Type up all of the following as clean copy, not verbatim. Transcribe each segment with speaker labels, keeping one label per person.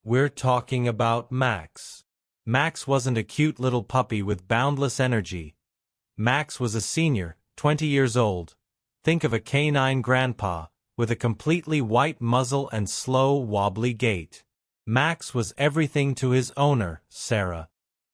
Speaker 1: We're talking about Max. Max wasn't a cute little puppy with boundless energy. Max was a senior, 20 years old. Think of a canine grandpa, with a completely white muzzle and slow, wobbly gait. Max was everything to his owner, Sarah.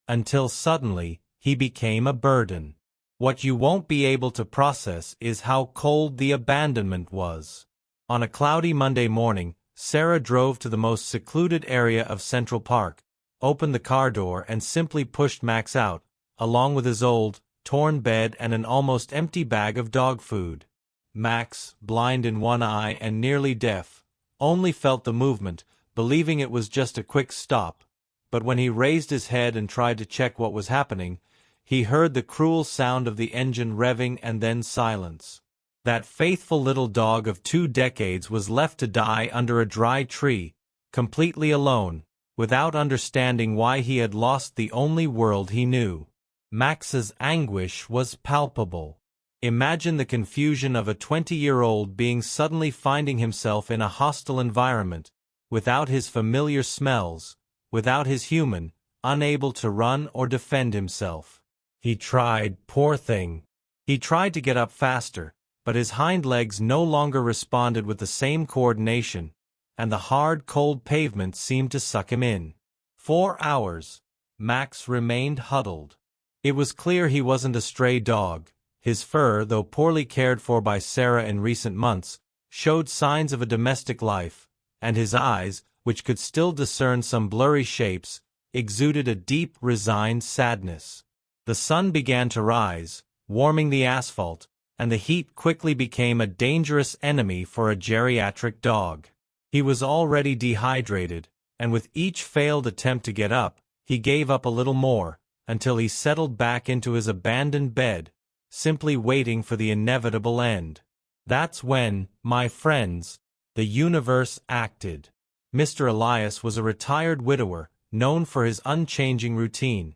Speaker 1: Until suddenly, he became a burden. What you won't be able to process is how cold the abandonment was. On a cloudy Monday morning, Sarah drove to the most secluded area of Central Park, opened the car door and simply pushed Max out, along with his old, torn bed and an almost empty bag of dog food. Max, blind in one eye and nearly deaf, only felt the movement, believing it was just a quick stop. But when he raised his head and tried to check what was happening, he heard the cruel sound of the engine revving and then silence. That faithful little dog of 2 decades was left to die under a dry tree, completely alone, without understanding why he had lost the only world he knew. Max's anguish was palpable. Imagine the confusion of a 20-year-old being suddenly finding himself in a hostile environment, without his familiar smells, without his human, unable to run or defend himself. He tried, poor thing. He tried to get up faster, but his hind legs no longer responded with the same coordination, and the hard, cold pavement seemed to suck him in. 4 hours. Max remained huddled. It was clear he wasn't a stray dog. His fur, though poorly cared for by Sarah in recent months, showed signs of a domestic life, and his eyes, which could still discern some blurry shapes, exuded a deep, resigned sadness. The sun began to rise, warming the asphalt, and the heat quickly became a dangerous enemy for a geriatric dog. He was already dehydrated, and with each failed attempt to get up, he gave up a little more, until he settled back into his abandoned bed, simply waiting for the inevitable end. That's when, my friends, the universe acted. Mr. Elias was a retired widower, known for his unchanging routine.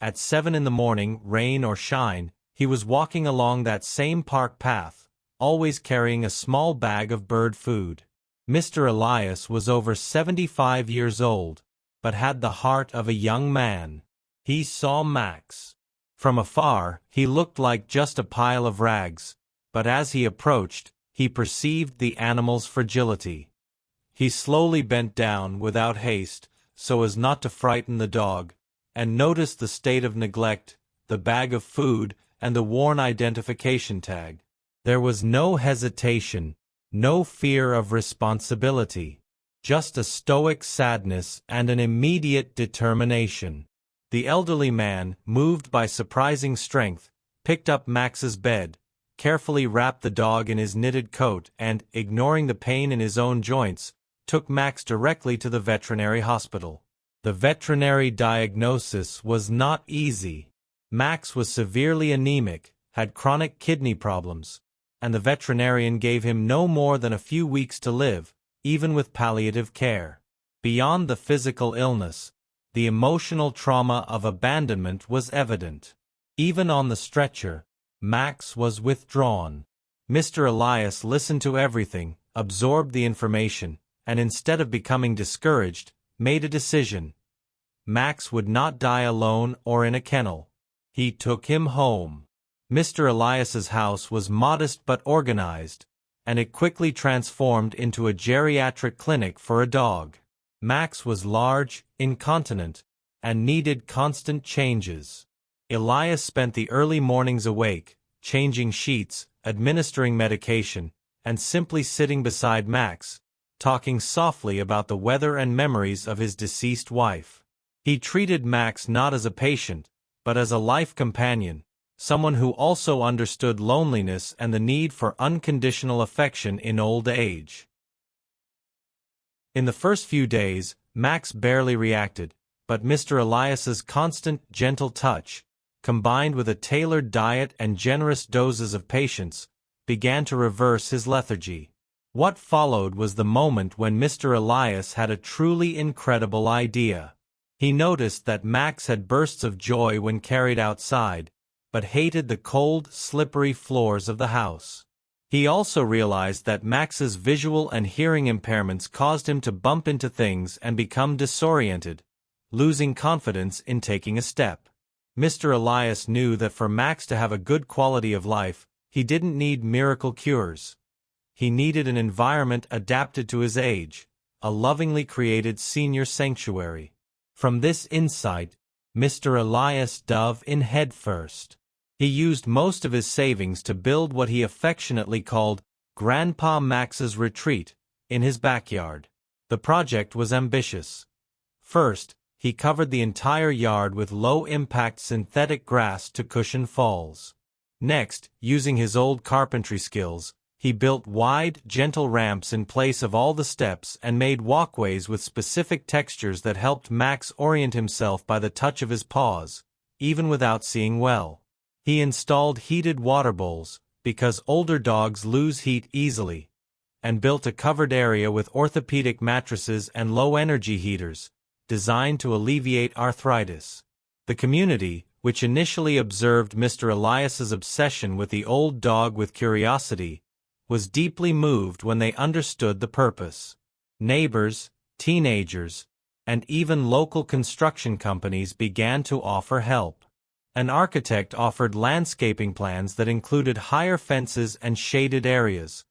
Speaker 1: At 7 in the morning, rain or shine, he was walking along that same park path, always carrying a small bag of bird food. Mr. Elias was over 75 years old, but had the heart of a young man. He saw Max. From afar, he looked like just a pile of rags, but as he approached, he perceived the animal's fragility. He slowly bent down without haste, so as not to frighten the dog, and noticed the state of neglect, the bag of food, and the worn identification tag. There was no hesitation, no fear of responsibility, just a stoic sadness and an immediate determination. The elderly man, moved by surprising strength, picked up Max's bed, carefully wrapped the dog in his knitted coat and, ignoring the pain in his own joints, took Max directly to the veterinary hospital. The veterinary diagnosis was not easy. Max was severely anemic, had chronic kidney problems, and the veterinarian gave him no more than a few weeks to live, even with palliative care. Beyond the physical illness, the emotional trauma of abandonment was evident. Even on the stretcher, Max was withdrawn. Mr. Elias listened to everything, absorbed the information, and instead of becoming discouraged, made a decision. Max would not die alone or in a kennel. He took him home. Mr. Elias's house was modest but organized, and it quickly transformed into a geriatric clinic for a dog. Max was large, incontinent, and needed constant changes. Elias spent the early mornings awake, changing sheets, administering medication, and simply sitting beside Max, talking softly about the weather and memories of his deceased wife. He treated Max not as a patient, but as a life companion, someone who also understood loneliness and the need for unconditional affection in old age. In the first few days, Max barely reacted, but Mr. Elias's constant, gentle touch, combined with a tailored diet and generous doses of patience, began to reverse his lethargy. What followed was the moment when Mr. Elias had a truly incredible idea. He noticed that Max had bursts of joy when carried outside, but hated the cold, slippery floors of the house. He also realized that Max's visual and hearing impairments caused him to bump into things and become disoriented, losing confidence in taking a step. Mr. Elias knew that for Max to have a good quality of life, he didn't need miracle cures. He needed an environment adapted to his age, a lovingly created senior sanctuary. From this insight, Mr. Elias dove in headfirst. He used most of his savings to build what he affectionately called Grandpa Max's Retreat in his backyard. The project was ambitious. First, he covered the entire yard with low-impact synthetic grass to cushion falls. Next, using his old carpentry skills, he built wide, gentle ramps in place of all the steps and made walkways with specific textures that helped Max orient himself by the touch of his paws, even without seeing well. He installed heated water bowls, because older dogs lose heat easily, and built a covered area with orthopedic mattresses and low-energy heaters, designed to alleviate arthritis. The community, which initially observed Mr. Elias's obsession with the old dog with curiosity, was deeply moved when they understood the purpose. Neighbors, teenagers, and even local construction companies began to offer help. An architect offered landscaping plans that included higher fences and shaded areas,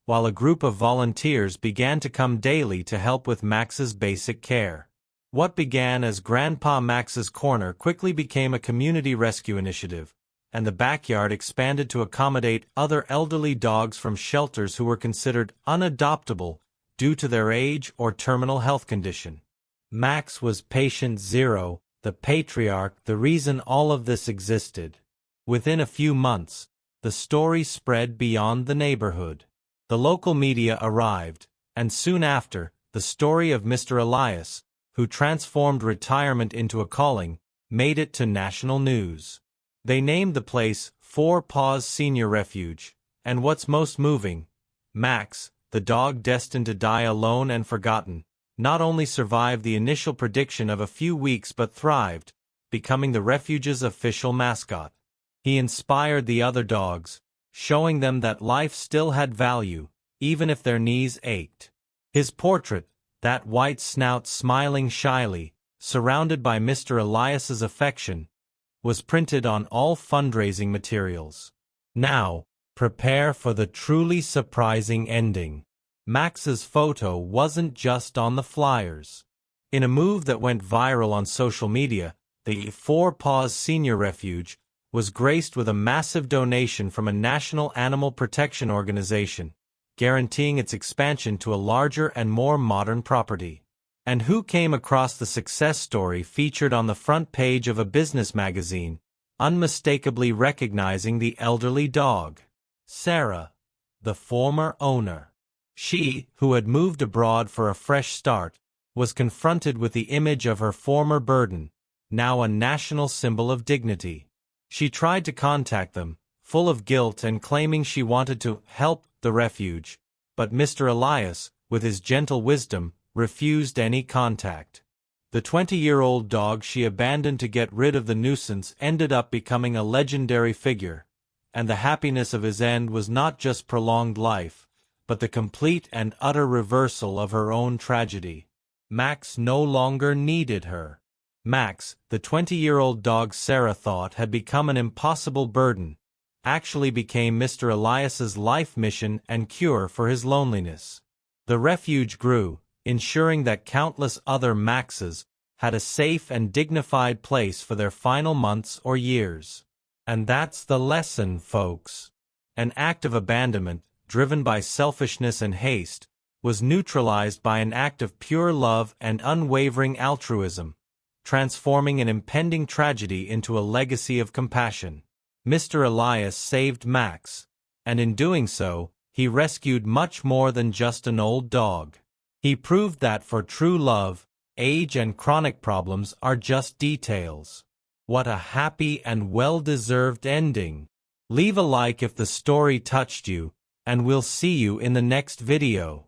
Speaker 1: while a group of volunteers began to come daily to help with Max's basic care. What began as Grandpa Max's Corner quickly became a community rescue initiative, and the backyard expanded to accommodate other elderly dogs from shelters who were considered unadoptable due to their age or terminal health condition. Max was patient zero, the patriarch, the reason all of this existed. Within a few months, the story spread beyond the neighborhood. The local media arrived, and soon after, the story of Mr. Elias, who transformed retirement into a calling, made it to national news. They named the place Four Paws Senior Refuge, and what's most moving, Max, the dog destined to die alone and forgotten, not only survived the initial prediction of a few weeks but thrived, becoming the refuge's official mascot. He inspired the other dogs, showing them that life still had value, even if their knees ached. His portrait, that white snout smiling shyly, surrounded by Mr. Elias's affection, was printed on all fundraising materials. Now, prepare for the truly surprising ending. Max's photo wasn't just on the flyers. In a move that went viral on social media, the Four Paws Senior Refuge was graced with a massive donation from a national animal protection organization, guaranteeing its expansion to a larger and more modern property. And who came across the success story featured on the front page of a business magazine, unmistakably recognizing the elderly dog? Sarah, the former owner. She, who had moved abroad for a fresh start, was confronted with the image of her former burden, now a national symbol of dignity. She tried to contact them, full of guilt and claiming she wanted to help the refuge, but Mr. Elias, with his gentle wisdom, refused any contact. The 20-year-old dog she abandoned to get rid of the nuisance ended up becoming a legendary figure, and the happiness of his end was not just prolonged life, but the complete and utter reversal of her own tragedy. Max no longer needed her. Max, the 20-year-old dog Sarah thought had become an impossible burden, actually became Mr. Elias's life mission and cure for his loneliness. The refuge grew, ensuring that countless other Maxes had a safe and dignified place for their final months or years. And that's the lesson, folks. An act of abandonment, driven by selfishness and haste, was neutralized by an act of pure love and unwavering altruism, transforming an impending tragedy into a legacy of compassion. Mr. Elias saved Max, and in doing so, he rescued much more than just an old dog. He proved that for true love, age and chronic problems are just details. What a happy and well-deserved ending. Leave a like if the story touched you, and we'll see you in the next video.